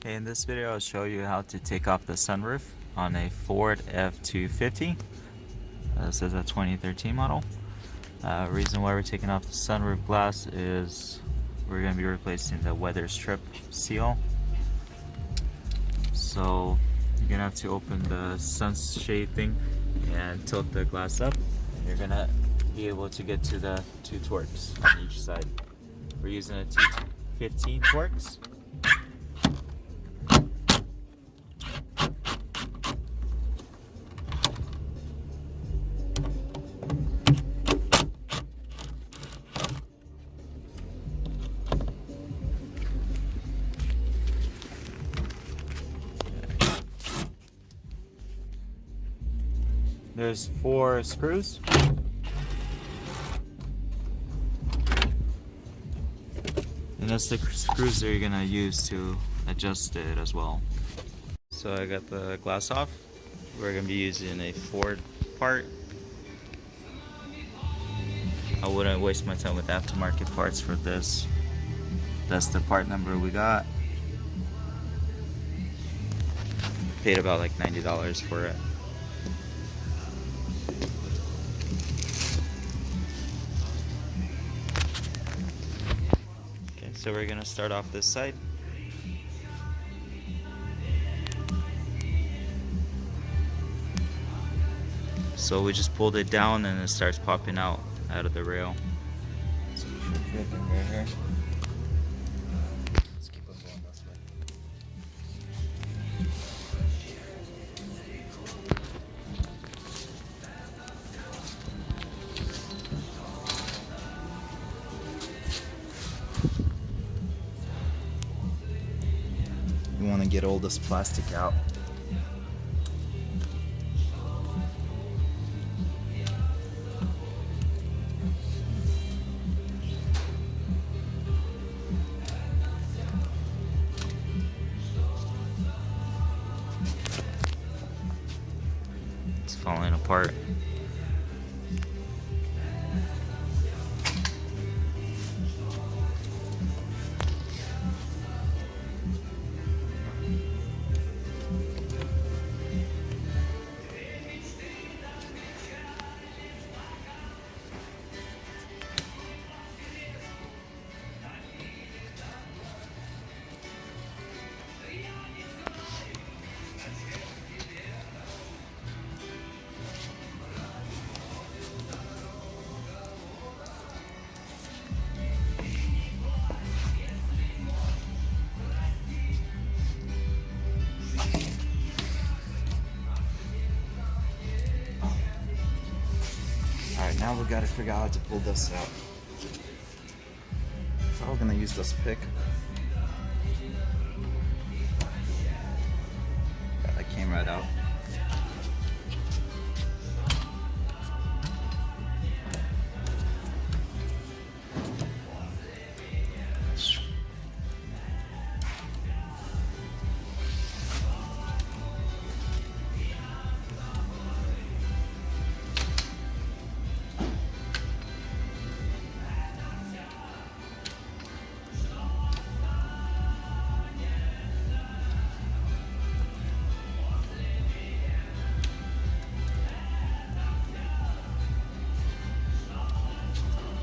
Okay, in this video I'll show you how to take off the sunroof on a Ford F250. This is a 2013 model. Reason why we're taking off the sunroof glass is we're going to be replacing the weather strip seal. So you're going to have to open the sunshade thing and tilt the glass up, and you're going to be able to get to the two Torx on each side. We're using a 215 Torx. There's 4 screws. And that's the screws that you're gonna use to adjust it as well. So I got the glass off. We're gonna be using a Ford part. I wouldn't waste my time with aftermarket parts for this. That's the part number we got. Paid about like $90 for it. Okay, so we're gonna start off this side. So we just pulled it down and it starts popping out of the rail. So we should fit in right here. Let's keep it going this way. You want to get all this plastic out. It's falling apart. Alright, now we gotta figure out how to pull this out. So I'm gonna use this pick. Yeah, that came right out.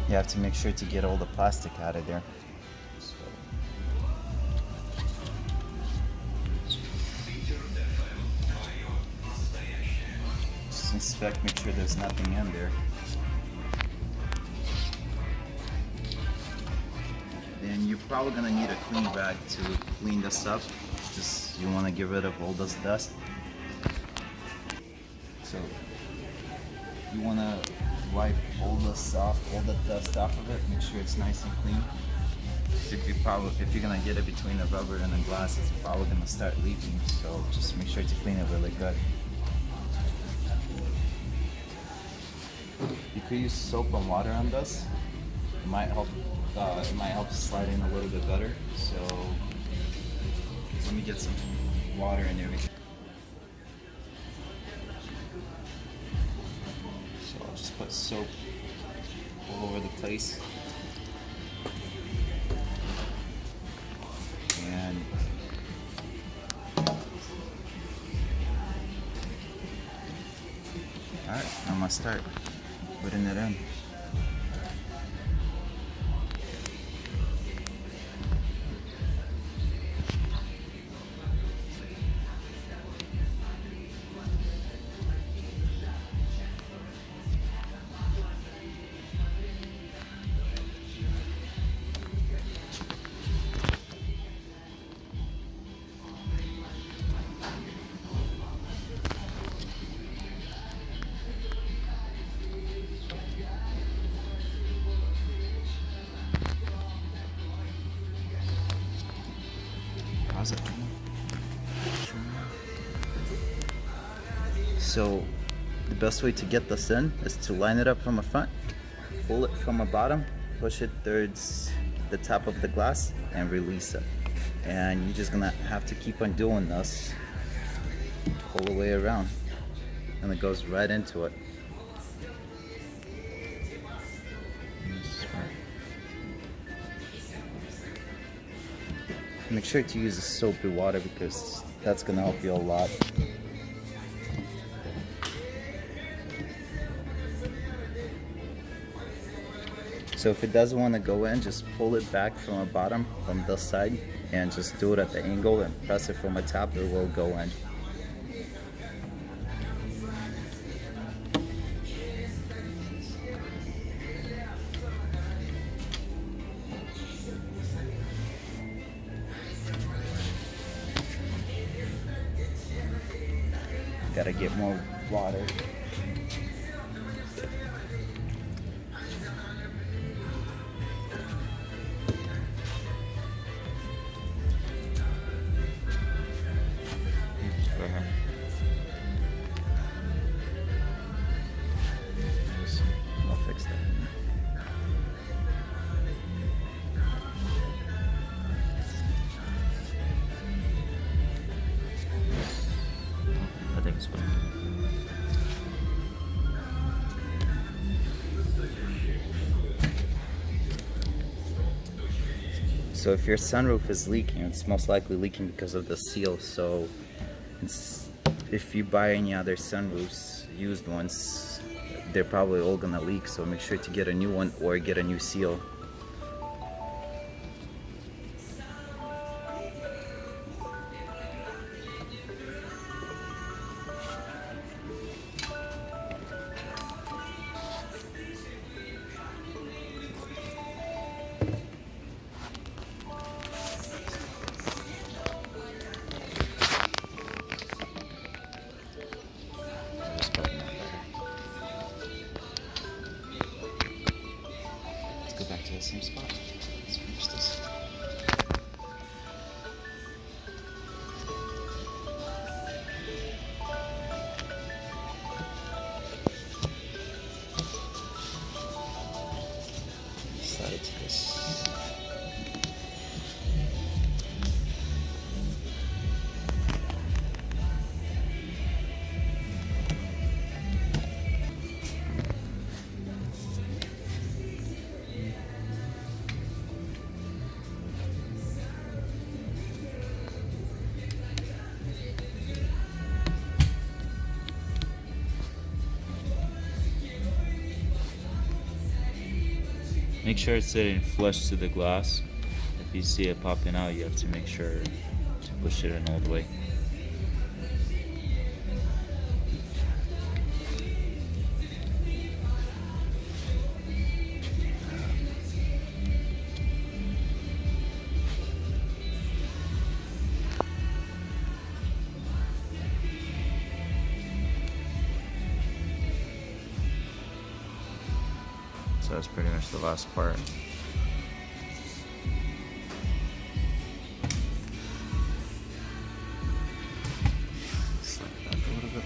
You have to make sure to get all the plastic out of there. Just inspect, make sure there's nothing in there. Then you're probably gonna need a clean rag to clean this up. Just you want to get rid of all this dust. So you want to wipe all this off, all the dust off of it. Make sure it's nice and clean. If you're gonna get it between the rubber and the glass, it's probably gonna start leaking. So just make sure to clean it really good. You could use soap and water on this. It might help. It might help slide in a little bit better. So let me get some water and everything. So I'll just put soap all over the place. And gonna start putting it in. How's it? So the best way to get this in is to line it up from the front, pull it from the bottom, push it towards the top of the glass, and release it. And you're just gonna have to keep on doing this all the way around, and it goes right into it. Make sure to use the soapy water because that's gonna help you a lot. So if it doesn't want to go in, just pull it back from the bottom, from this side, and just do it at the angle and press it from the top, it will go in. Gotta get more water. I'll fix that. I think it's fine. So if your sunroof is leaking, it's most likely leaking because of the seal. So if you buy any other sunroofs, used ones, they're probably all gonna leak. So make sure to get a new one or get a new seal. Go back to the same spot. Let's finish this. Slide it to this. Make sure it's sitting flush to the glass. If you see it popping out, you have to make sure to push it in all the way. So that's pretty much the last part. Slide it back a little bit.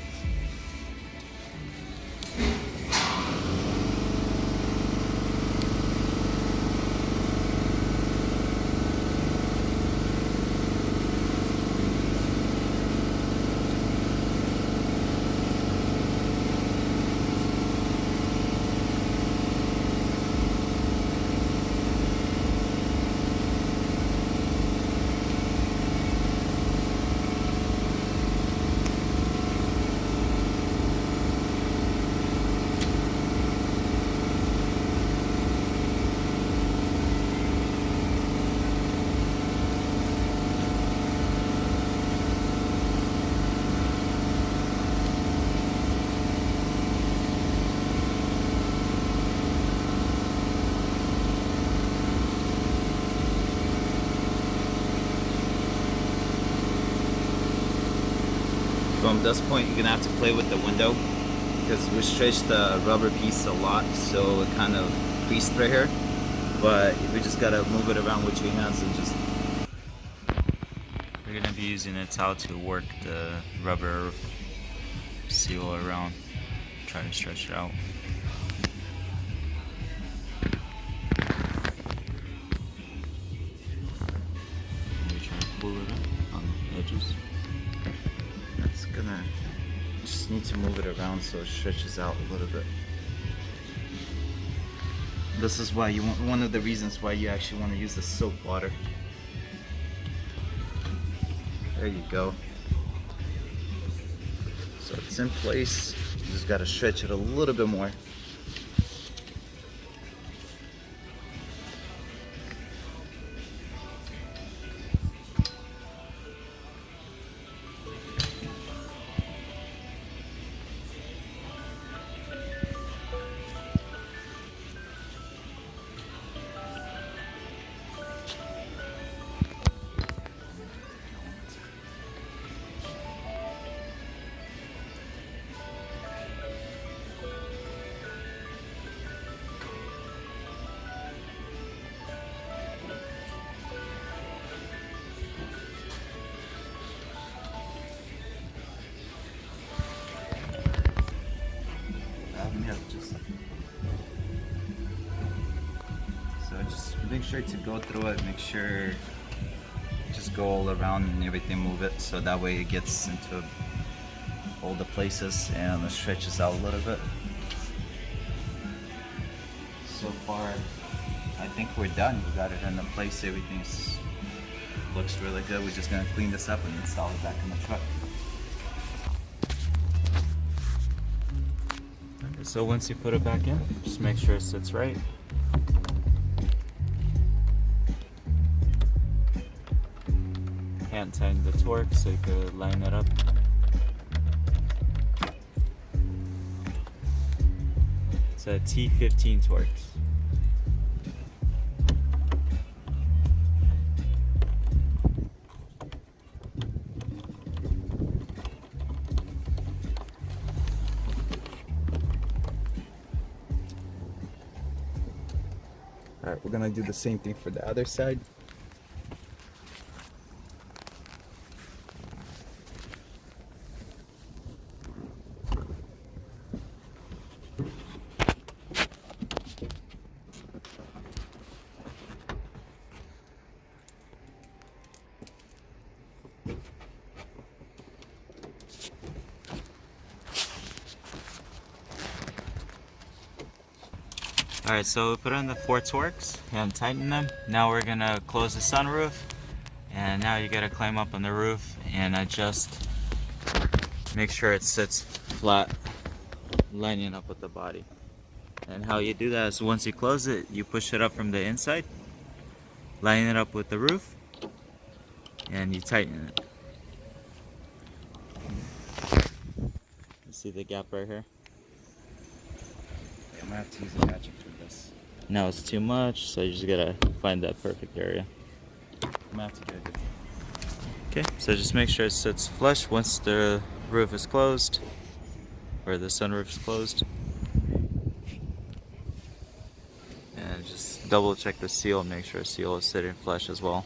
from this point you're gonna have to play with the window, because we stretched the rubber piece a lot, so it kind of creased right here. But we just gotta move it around with your hands and just. We're gonna be using a towel to work the rubber seal around, try to stretch it out. Maybe try to pull it up on the edges. That's gonna just need to move it around so it stretches out a little bit. This is why you want, one of the reasons why you actually want to use the soap water. There you go. So it's in place. You just gotta stretch it a little bit more. Just make sure to go through it, make sure just go all around and everything, move it so that way it gets into all the places and it stretches out a little bit. So far I think we're done. We got it in the place, everything looks really good. We're just gonna clean this up and install it back in the truck. So once you put it back in, just make sure it sits right. Hand tighten the torque so you could line it up. It's a T15 torque. Alright, we're gonna do the same thing for the other side. Alright, so we put in the 4 torques and tighten them. Now we're gonna close the sunroof, and now you gotta climb up on the roof and adjust, make sure it sits flat, lining up with the body. And how you do that is once you close it, you push it up from the inside, line it up with the roof, and you tighten it. You see the gap right here? I'm gonna have to use a ratchet for this. Now it's too much, so you just gotta find that perfect area. I'm gonna have to get it. Okay, so just make sure it sits flush once the roof is closed, or the sunroof is closed. And just double check the seal, make sure the seal is sitting flush as well.